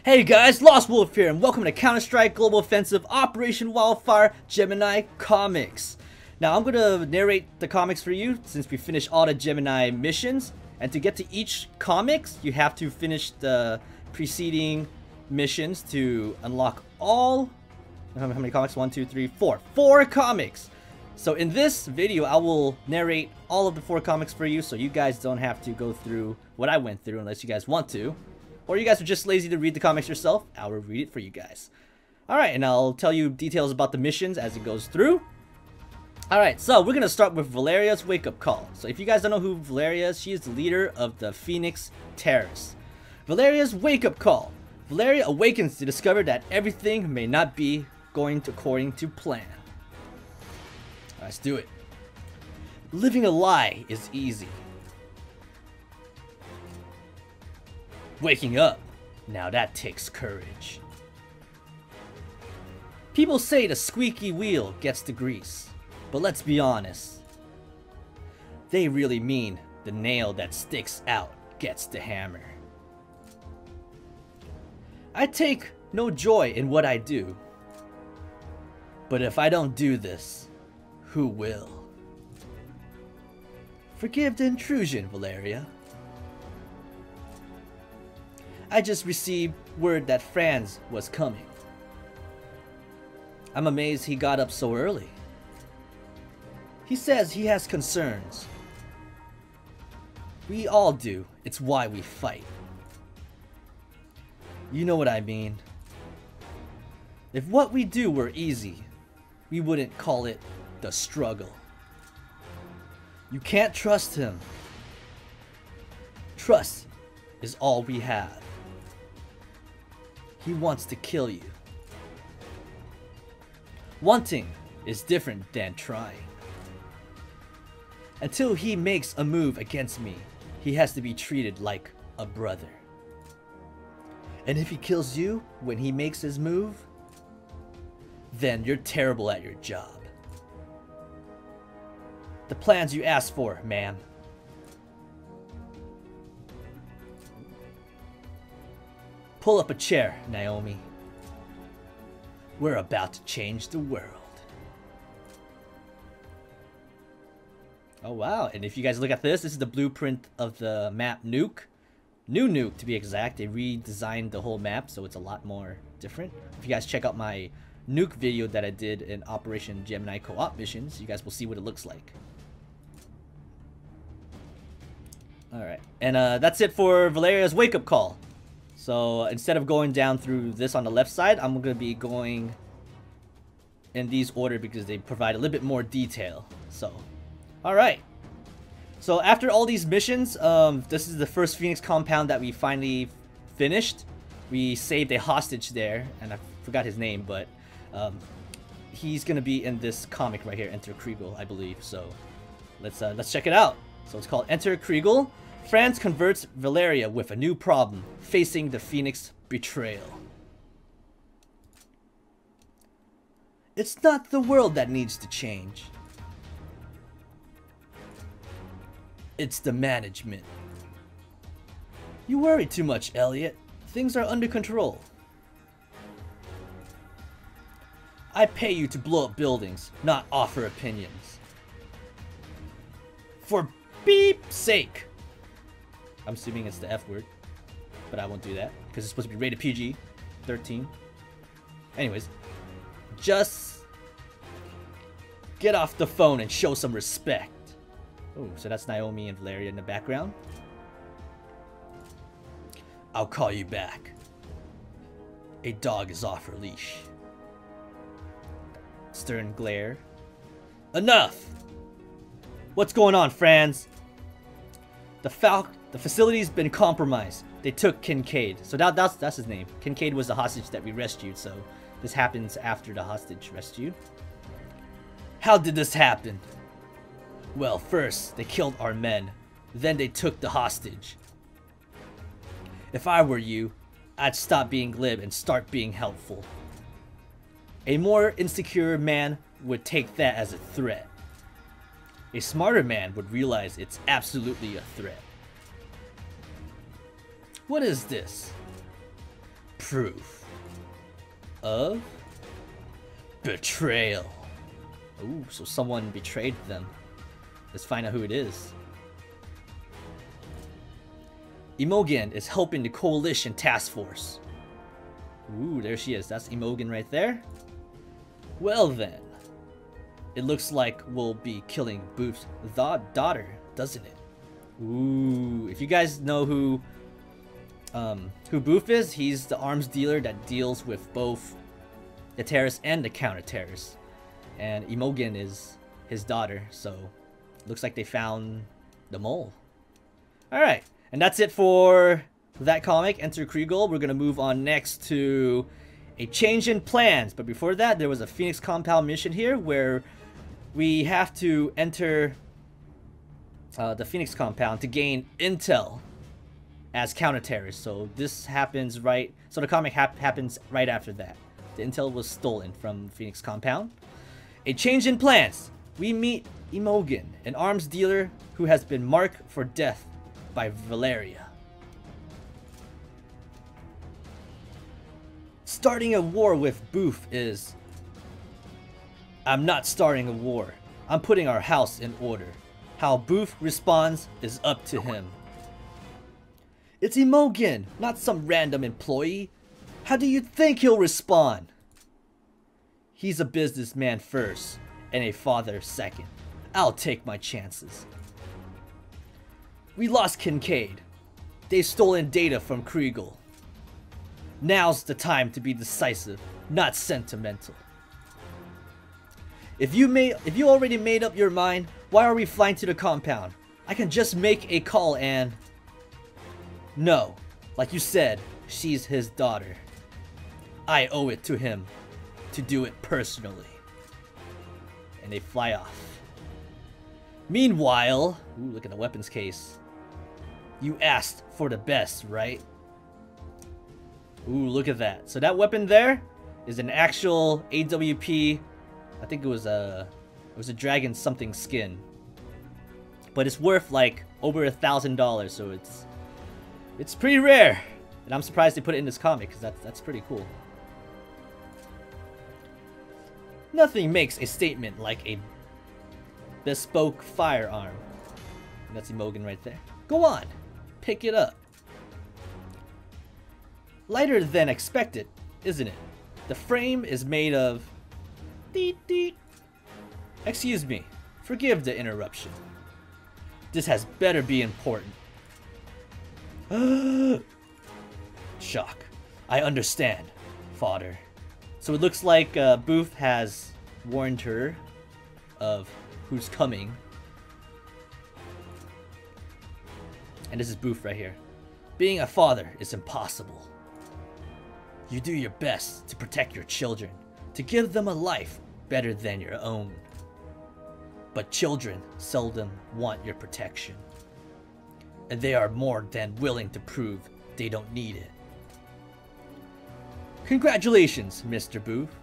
Hey guys, Lost Wolf here, and welcome to Counter-Strike Global Offensive Operation Wildfire Gemini Comics. Now I'm gonna narrate the comics for you since we finished all the Gemini missions, and to get to each comics, you have to finish the preceding missions to unlock all. How many comics? 1, 2, 3, 4. 4 comics! So in this video, I will narrate all of the 4 comics for you so you guys don't have to go through what I went through unless you guys want to. Or you guys are just lazy to read the comics yourself, I will read it for you guys. Alright, and I'll tell you details about the missions as it goes through. Alright, so we're going to start with Valerias' wake-up call. So if you guys don't know who Valeria is, she is the leader of the Phoenix terrorists. Valerias' wake-up call. Valeria awakens to discover that everything may not be going according to plan. Let's do it. Living a lie is easy. Waking up, now that takes courage. People say the squeaky wheel gets the grease, but let's be honest. They really mean the nail that sticks out gets the hammer. I take no joy in what I do, but if I don't do this, who will? Forgive the intrusion, Valeria. I just received word that Franz was coming. I'm amazed he got up so early. He says he has concerns. We all do. It's why we fight. You know what I mean. If what we do were easy, we wouldn't call it the struggle. You can't trust him. Trust is all we have. He wants to kill you. Wanting is different than trying. Until he makes a move against me, he has to be treated like a brother. And if he kills you when he makes his move, then you're terrible at your job. The plans you asked for, ma'am. Pull up a chair, Naomi. We're about to change the world. Oh wow, and if you guys look at this is the blueprint of the map Nuke. New Nuke to be exact. They redesigned the whole map so it's a lot more different. If you guys check out my Nuke video that I did in Operation Gemini Co-op missions, you guys will see what it looks like. Alright, and that's it for Valeria's wake-up call. So instead of going down through this on the left side, I'm going to be going in these order because they provide a little bit more detail. So, alright. So after all these missions, this is the first Phoenix compound that we finally finished. We saved a hostage there, and I forgot his name, but he's going to be in this comic right here, Enter Kriegel, I believe. So let's check it out. So it's called Enter Kriegel. Franz converts Valeria with a new problem, facing the Phoenix betrayal. It's not the world that needs to change. It's the management. You worry too much, Elliot. Things are under control. I pay you to blow up buildings, not offer opinions. For beep's sake. I'm assuming it's the F word, but I won't do that because it's supposed to be rated PG-13. Anyways, just get off the phone and show some respect. Oh, so that's Naomi and Valeria in the background. I'll call you back. A dog is off her leash. Stern glare. Enough! What's going on, Franz? The facility's been compromised. They took Kincaid. So that's his name. Kincaid was the hostage that we rescued, so this happens after the hostage rescue. How did this happen? Well, first, they killed our men. Then they took the hostage. If I were you, I'd stop being glib and start being helpful. A more insecure man would take that as a threat. A smarter man would realize it's absolutely a threat. What is this? proof of betrayal. Ooh, so someone betrayed them. Let's find out who it is. Imogen is helping the coalition task force. Ooh, there she is. That's Imogen right there. Well then, it looks like we'll be killing Boof's daughter, doesn't it? Ooh, if you guys know who Boof is, he's the arms dealer that deals with both the terrorists and the counter-terrorists. And Imogen is his daughter, so looks like they found the mole. Alright, and that's it for that comic, Enter Kriegel. We're gonna move on next to a change in plans. But before that, there was a Phoenix compound mission here where we have to enter the Phoenix compound to gain intel as counter-terrorists. So this happens right... So the comic happens right after that. The intel was stolen from Phoenix compound. A change in plans. We meet Imogen, an arms dealer who has been marked for death by Valeria. Starting a war with Boof is... I'm not starting a war. I'm putting our house in order. How Boof responds is up to him. It's Imogen, not some random employee. How do you think he'll respond? He's a businessman first, and a father second. I'll take my chances. We lost Kincaid. They've stolen data from Kriegel. Now's the time to be decisive, not sentimental. If you already made up your mind, why are we flying to the compound? I can just make a call and... No, like you said, she's his daughter. I owe it to him to do it personally. And they fly off. Meanwhile, ooh, look at the weapons case. You asked for the best, right? Ooh, look at that. So that weapon there is an actual AWP. I think it was a dragon something skin. But it's worth like over $1,000, so it's pretty rare. And I'm surprised they put it in this comic, because that's pretty cool. Nothing makes a statement like a bespoke firearm. And that's Imogen right there. Go on, pick it up. Lighter than expected, isn't it? The frame is made of... Deet deet. Excuse me, forgive the interruption. This has better be important. Shock. I understand, father. So it looks like Booth has warned her of who's coming. And this is Booth right here. Being a father is impossible. You do your best to protect your children, to give them a life better than your own. But children seldom want your protection. And they are more than willing to prove they don't need it. Congratulations, Mr. Booth.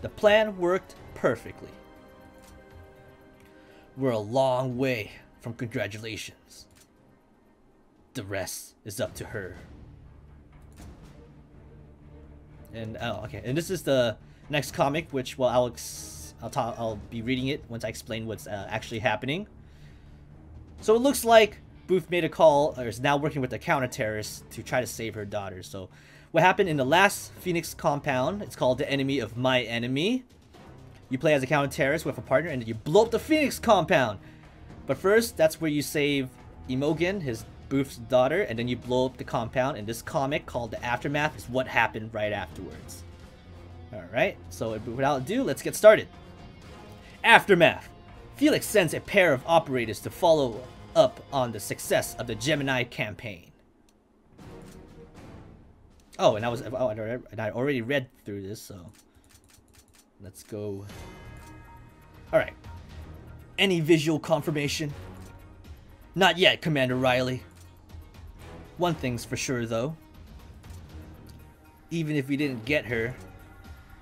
The plan worked perfectly. We're a long way from congratulations. The rest is up to her. And oh, okay. And this is the next comic, which I'll be reading it once I explain what's actually happening. So it looks like Booth made a call, or is now working with the counter-terrorists to try to save her daughter. So what happened in the last Phoenix compound, it's called The Enemy of My Enemy. You play as a counter-terrorist with a partner and you blow up the Phoenix compound. But first, that's where you save Imogen, his Booth's daughter, and then you blow up the compound. And this comic called The Aftermath is what happened right afterwards. Alright, so without ado, let's get started. Aftermath. Felix sends a pair of operators to follow up on the success of the Gemini campaign. Oh, and I already read through this, so let's go. Alright. Any visual confirmation? Not yet, Commander Riley. One thing's for sure, though. Even if we didn't get her,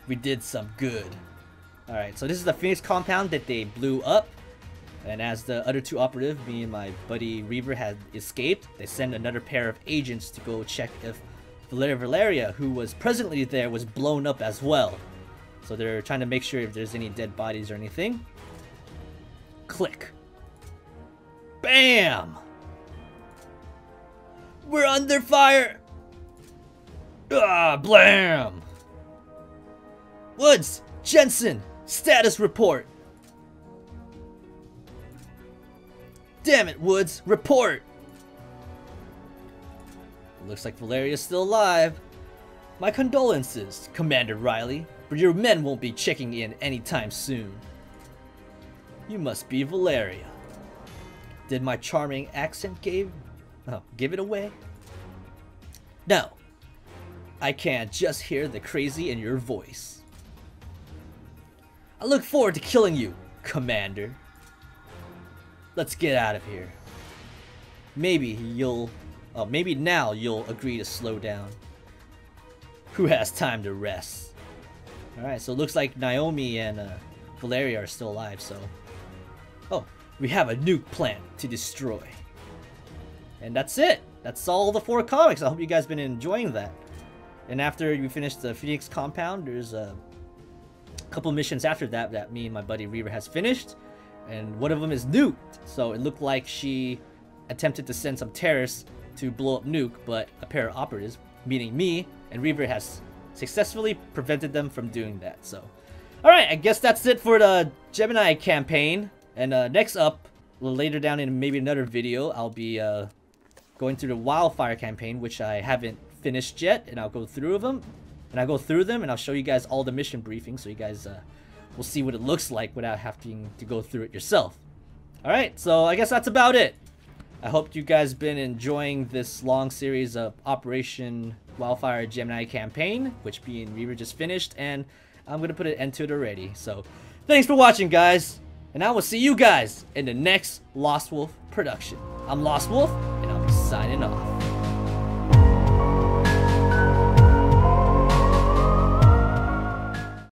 we did some good. Alright, so this is the Phoenix compound that they blew up. And as the other two operatives, me and my buddy Reever, had escaped, they send another pair of agents to go check if Valeria, who was presently there, was blown up as well. So they're trying to make sure if there's any dead bodies or anything. Click. Bam! We're under fire! Ah, blam! Woods! Jensen! Status report! Damn it, Woods! Report! Looks like Valeria's still alive. My condolences, Commander Riley, but your men won't be checking in anytime soon. You must be Valeria. Did my charming accent give it away? No. I can't just hear the crazy in your voice. I look forward to killing you, Commander. Let's get out of here. Maybe now you'll agree to slow down. Who has time to rest? Alright, so it looks like Naomi and Valeria are still alive, so... Oh, we have a nuke plant to destroy. And that's it! That's all the 4 comics. I hope you guys been enjoying that. And after you finish the Phoenix compound, there's a couple missions after that that me and my buddy Reever has finished. And one of them is nuked. So it looked like she attempted to send some terrorists to blow up nuke, but a pair of operatives, meaning me and Reever, has successfully prevented them from doing that. So, alright, I guess that's it for the Gemini campaign. And next up, later down in maybe another video, I'll be going through the Wildfire campaign, which I haven't finished yet, and I'll go through them. And I'll show you guys all the mission briefings, so you guys will see what it looks like without having to go through it yourself. Alright, so I guess that's about it. I hope you guys been enjoying this long series of Operation Wildfire Gemini campaign, which me and Reever just finished, and I'm going to put an end to it already. So, thanks for watching, guys, and I will see you guys in the next Lost Wolf production. I'm Lost Wolf, and I'll be signing off.